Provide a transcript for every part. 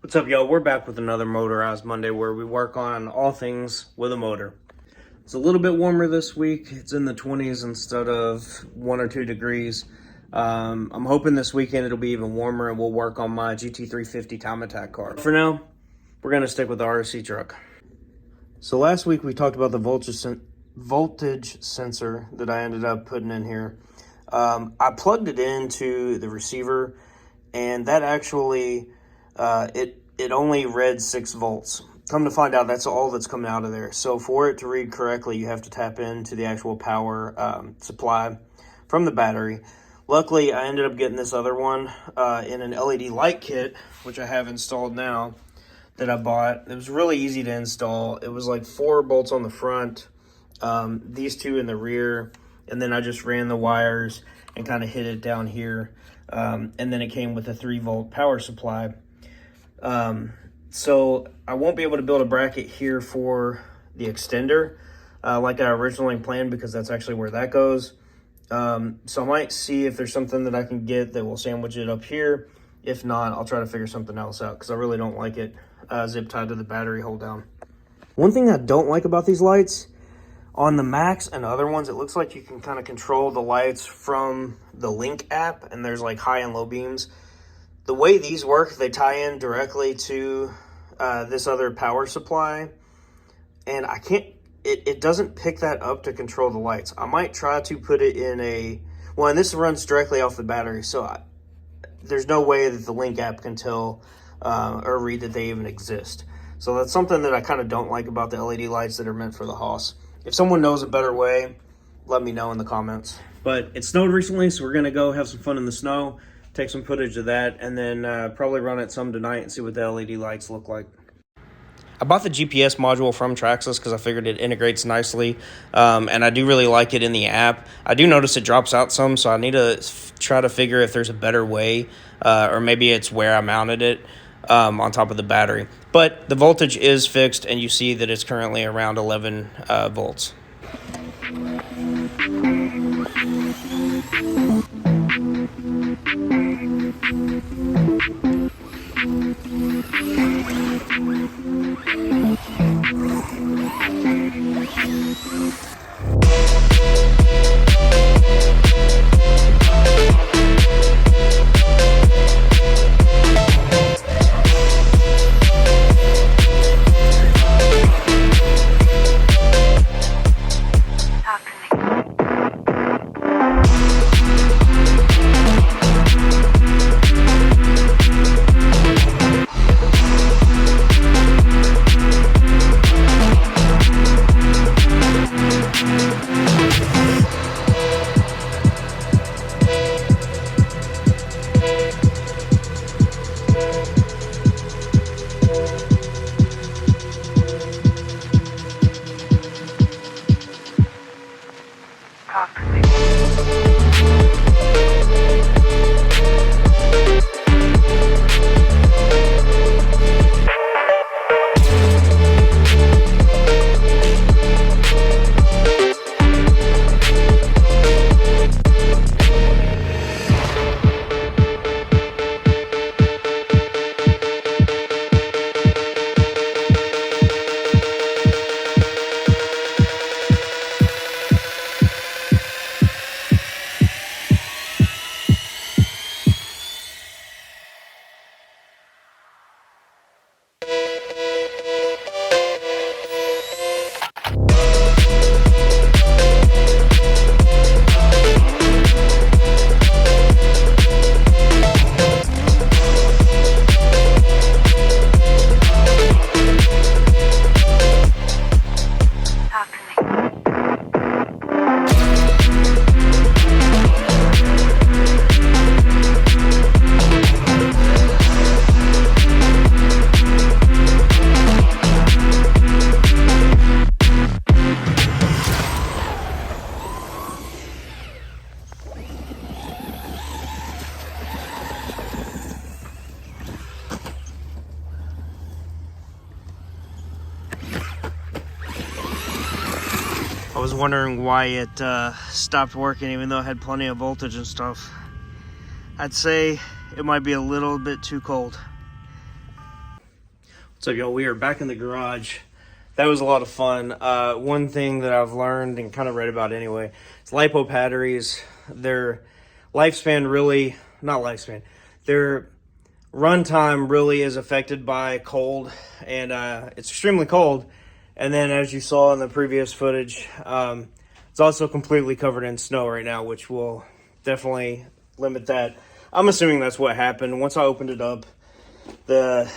What's up, y'all? We're back with another Motorized Monday where we work on all things with a motor. It's a little bit warmer this week. It's in the 20s instead of 1 or 2 degrees. I'm hoping this weekend it'll be even warmer and we'll work on my GT350 TimeAttack car. For now, we're going to stick with the RC truck. So last week we talked about the voltage sensor that I ended up putting in here. I plugged it into the receiver and that actually... it only read 6 volts. Come to find out, that's all that's coming out of there. So for it to read correctly, you have to tap into the actual power supply from the battery. Luckily, I ended up getting this other one in an LED light kit, which I have installed now, that I bought. It was really easy to install. It was like 4 bolts on the front, these 2 in the rear, and then I just ran the wires and kind of hid it down here. And then it came with a 3-volt power supply. So I won't be able to build a bracket here for the extender like I originally planned, because that's actually where that goes. So I might see if there's something that I can get that will sandwich it up here. If not, I'll try to figure something else out, because I really don't like it zip tied to the battery hold down. One thing I don't like about these lights, on the Max and other ones, it looks like you can kind of control the lights from the Link app, and there's like high and low beams. The way these work, they tie in directly to this other power supply, and I can't, it doesn't pick that up to control the lights. I might try to put it in a, well, and this runs directly off the battery, so there's no way that the Link app can tell or read that they even exist. So that's something that I kind of don't like about the LED lights that are meant for the Haas. If someone knows a better way, let me know in the comments. But it snowed recently, so we're gonna go have some fun in the snow. Take some footage of that, and then probably run it some tonight and see what the LED lights look like. I bought the GPS module from Traxxas because I figured it integrates nicely, and I do really like it in the app. I do notice it drops out some, so I need to try to figure if there's a better way, or maybe it's where I mounted it on top of the battery. But the voltage is fixed, and you see that it's currently around 11 volts. I was wondering why it stopped working even though it had plenty of voltage and stuff. I'd say it might be a little bit too cold. So, y'all, we are back in the garage. That was a lot of fun. One thing that I've learned and kind of read about anyway, is LiPo batteries. Their lifespan really, not lifespan, their runtime really is affected by cold, and it's extremely cold. And then, as you saw in the previous footage, it's also completely covered in snow right now, which will definitely limit that. I'm assuming that's what happened. Once I opened it up, the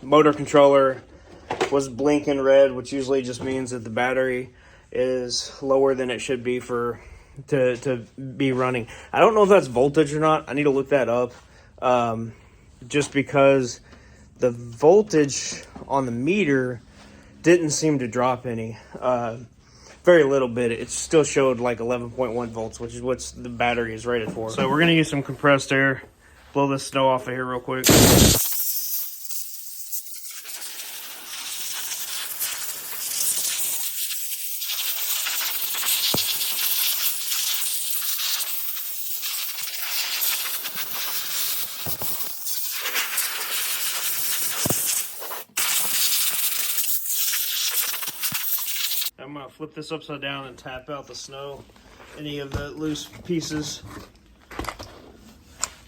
motor controller was blinking red, which usually just means that the battery is lower than it should be to be running. I don't know if that's voltage or not. I need to look that up. Just because the voltage on the meter didn't seem to drop any. Very little bit. It still showed like 11.1 volts, which is what the battery is rated for. So we're going to use some compressed air, blow this snow off of here real quick. I'm going to flip this upside down and tap out the snow, any of the loose pieces.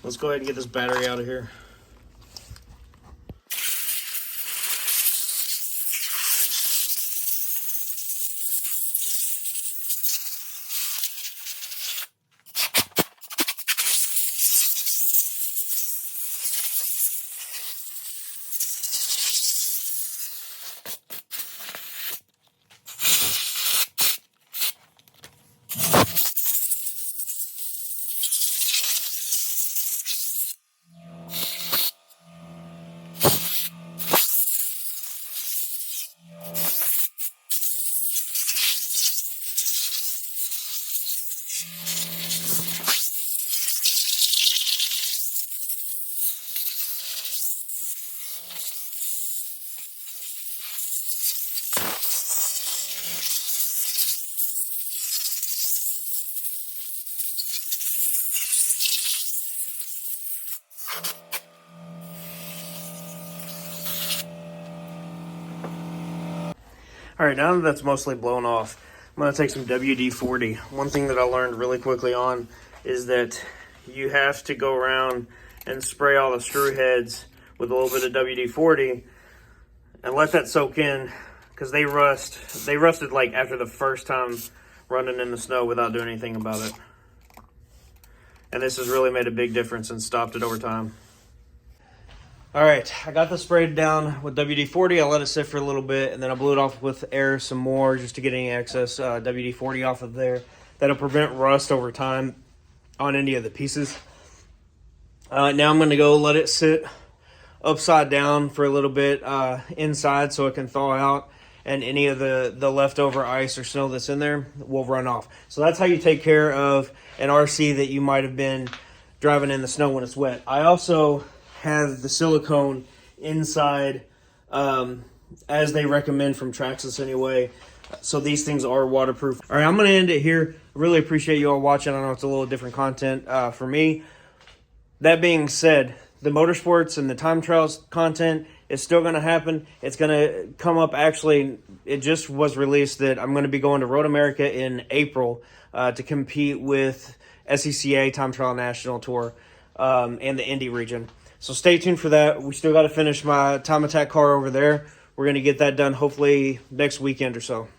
Let's go ahead and get this battery out of here. All right, now that that's mostly blown off, I'm going to take some WD-40. One thing that I learned really quickly on is that you have to go around and spray all the screw heads with a little bit of WD-40 and let that soak in, because they rust. They rusted like after the first time running in the snow without doing anything about it. And this has really made a big difference and stopped it over time. All right, I got this sprayed down with WD-40. I let it sit for a little bit, and then I blew it off with air some more just to get any excess WD-40 off of there. That'll prevent rust over time on any of the pieces. Now I'm going to go let it sit upside down for a little bit inside so it can thaw out, and any of the leftover ice or snow that's in there will run off. So that's how you take care of an RC that you might have been driving in the snow when it's wet. I also have the silicone inside as they recommend from Traxxas anyway. So these things are waterproof. All right, I'm going to end it here. I really appreciate you all watching. I know it's a little different content for me. That being said, the motorsports and the time trials content is still going to happen. It's going to come up. Actually, it just was released that I'm going to be going to Road America in April to compete with SCCA Time Trial National Tour and the Indy region. So stay tuned for that. We still got to finish my TimeAttack car over there. We're going to get that done hopefully next weekend or so.